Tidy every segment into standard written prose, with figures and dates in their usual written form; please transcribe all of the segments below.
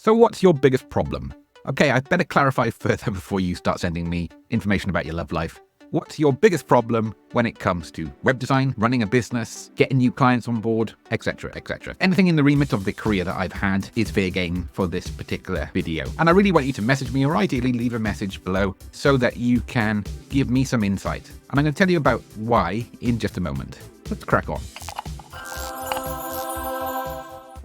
So what's your biggest problem? Okay, I'd better clarify further before you start sending me information about your love life. What's your biggest problem when it comes to web design, running a business, getting new clients on board, etc, etc. Anything in the remit of the career that I've had is fair game for this particular video. And I really want you to message me, or ideally leave a message below so that you can give me some insight. And I'm going to tell you about why in just a moment. Let's crack on.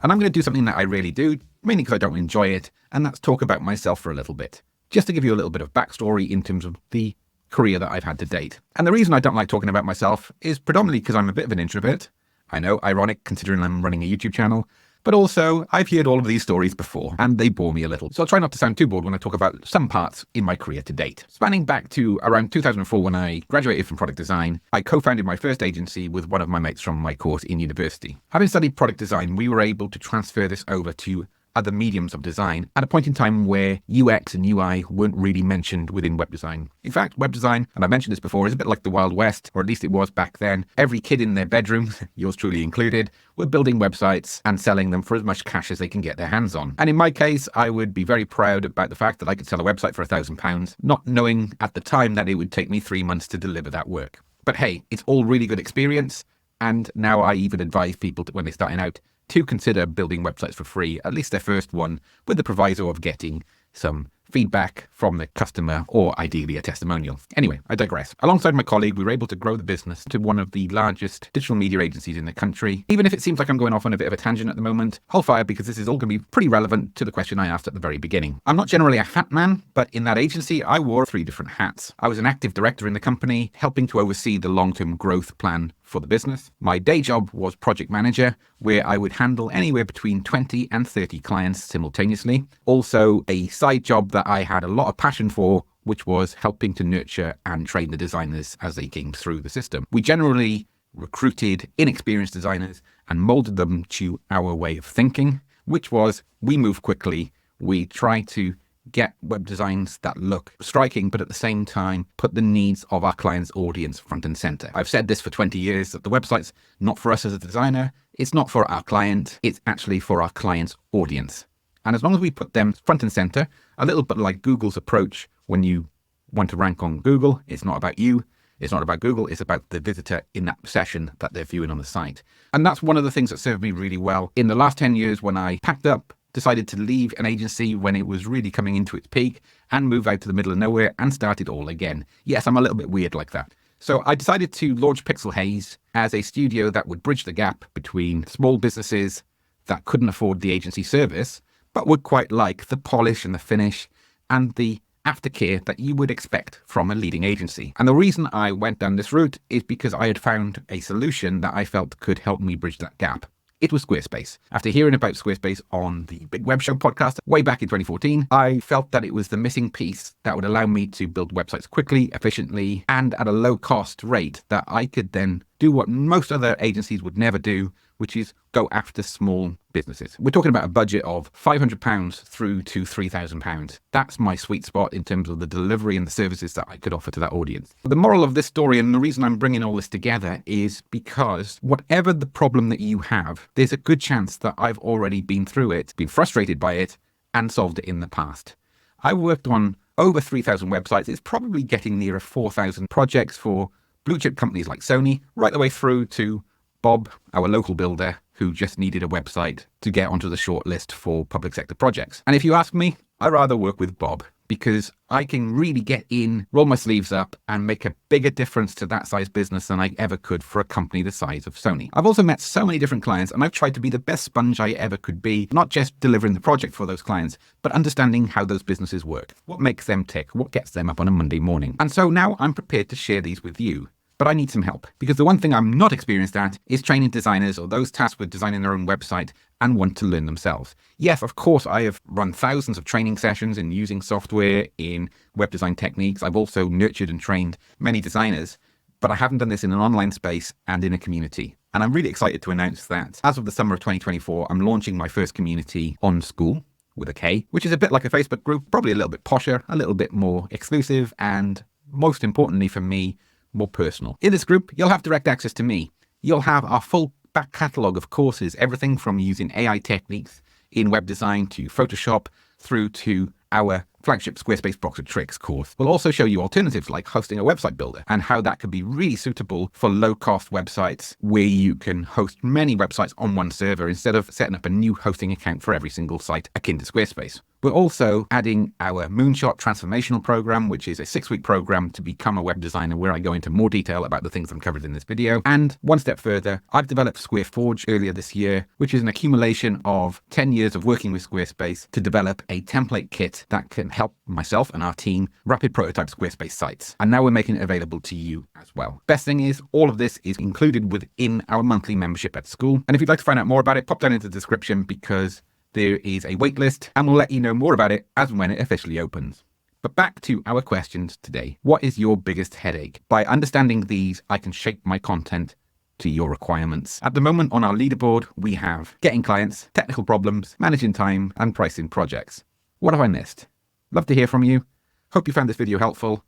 And I'm going to do something that I really do, mainly because I don't enjoy it, and that's talk about myself for a little bit. Just to give you a little bit of backstory in terms of the career that I've had to date. And the reason I don't like talking about myself is predominantly because I'm a bit of an introvert. I know, ironic considering I'm running a YouTube channel, but also I've heard all of these stories before and they bore me a little. So I'll try not to sound too bored when I talk about some parts in my career to date. Spanning back to around 2004 when I graduated from product design, I co-founded my first agency with one of my mates from my course in university. Having studied product design, we were able to transfer this over to other mediums of design at a point in time where UX and UI weren't really mentioned within web design. In fact, web design, and I mentioned this before, is a bit like the Wild West, or at least it was back then. Every kid in their bedroom, yours truly included, were building websites and selling them for as much cash as they can get their hands on. And in my case, I would be very proud about the fact that I could sell a website for £1,000, not knowing at the time that it would take me 3 months to deliver that work. But hey, it's all really good experience. And now I even advise people when they're starting out to consider building websites for free, at least their first one, with the proviso of getting some feedback from the customer or ideally a testimonial. Anyway, I digress. Alongside my colleague, we were able to grow the business to one of the largest digital media agencies in the country. Even if it seems like I'm going off on a bit of a tangent at the moment, hold fire because this is all going to be pretty relevant to the question I asked at the very beginning. I'm not generally a hat man, but in that agency, I wore 3 different hats. I was an active director in the company, helping to oversee the long-term growth plan for the business. My day job was project manager, where I would handle anywhere between 20 and 30 clients simultaneously. Also, a side job that I had a lot of passion for, which was helping to nurture and train the designers as they came through the system. We generally recruited inexperienced designers and molded them to our way of thinking, which was we move quickly, we try to get web designs that look striking, but at the same time, put the needs of our client's audience front and center. I've said this for 20 years, that the website's not for us as a designer, it's not for our client, it's actually for our client's audience. And as long as we put them front and center, a little bit like Google's approach when you want to rank on Google, it's not about you, it's not about Google, it's about the visitor in that session that they're viewing on the site. And that's one of the things that served me really well in the last 10 years when I packed up, decided to leave an agency when it was really coming into its peak and move out to the middle of nowhere and start it all again. Yes, I'm a little bit weird like that. So I decided to launch Pixelhaze as a studio that would bridge the gap between small businesses that couldn't afford the agency service, but would quite like the polish and the finish and the aftercare that you would expect from a leading agency. And the reason I went down this route is because I had found a solution that I felt could help me bridge that gap. It was Squarespace. After hearing about Squarespace on the Big Web Show podcast way back in 2014, I felt that it was the missing piece that would allow me to build websites quickly, efficiently, and at a low cost rate that I could then do what most other agencies would never do, which is go after small businesses. We're talking about a budget of £500 through to £3,000. That's my sweet spot in terms of the delivery and the services that I could offer to that audience. The moral of this story, and the reason I'm bringing all this together, is because whatever the problem that you have, there's a good chance that I've already been through it, been frustrated by it, and solved it in the past. I worked on over 3,000 websites. It's probably getting nearer 4,000 projects for blue chip companies like Sony, right the way through to Bob, our local builder, who just needed a website to get onto the short list for public sector projects. And if you ask me, I'd rather work with Bob because I can really get in, roll my sleeves up, and make a bigger difference to that size business than I ever could for a company the size of Sony. I've also met so many different clients, and I've tried to be the best sponge I ever could be, not just delivering the project for those clients, but understanding how those businesses work, what makes them tick, what gets them up on a Monday morning. And so now I'm prepared to share these with you. But I need some help, because the one thing I'm not experienced at is training designers or those tasked with designing their own website and want to learn themselves. Yes, of course, I have run thousands of training sessions in using software, in web design techniques. I've also nurtured and trained many designers, but I haven't done this in an online space and in a community. And I'm really excited to announce that as of the summer of 2024, I'm launching my first community on School, with a K, which is a bit like a Facebook group, probably a little bit posher, a little bit more exclusive, and most importantly for me, more personal. In this group, you'll have direct access to me. You'll have our full back catalogue of courses, everything from using AI techniques in web design to Photoshop through to our flagship Squarespace Box of Tricks course. We'll also show you alternatives like hosting a website builder and how that could be really suitable for low-cost websites where you can host many websites on one server instead of setting up a new hosting account for every single site akin to Squarespace. We're also adding our Moonshot Transformational Program, which is a 6-week program to become a web designer where I go into more detail about the things I've covered in this video. And one step further, I've developed SquareForge earlier this year, which is an accumulation of 10 years of working with Squarespace to develop a template kit that can help myself and our team rapid prototype Squarespace sites. And now we're making it available to you as well. Best thing is, all of this is included within our monthly membership at school. And if you'd like to find out more about it, pop down into the description because there is a waitlist and we'll let you know more about it as and when it officially opens. But back to our questions today. What is your biggest headache? By understanding these, I can shape my content to your requirements. At the moment on our leaderboard, we have getting clients, technical problems, managing time, and pricing projects. What have I missed? Love to hear from you. Hope you found this video helpful,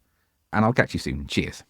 and I'll catch you soon. Cheers.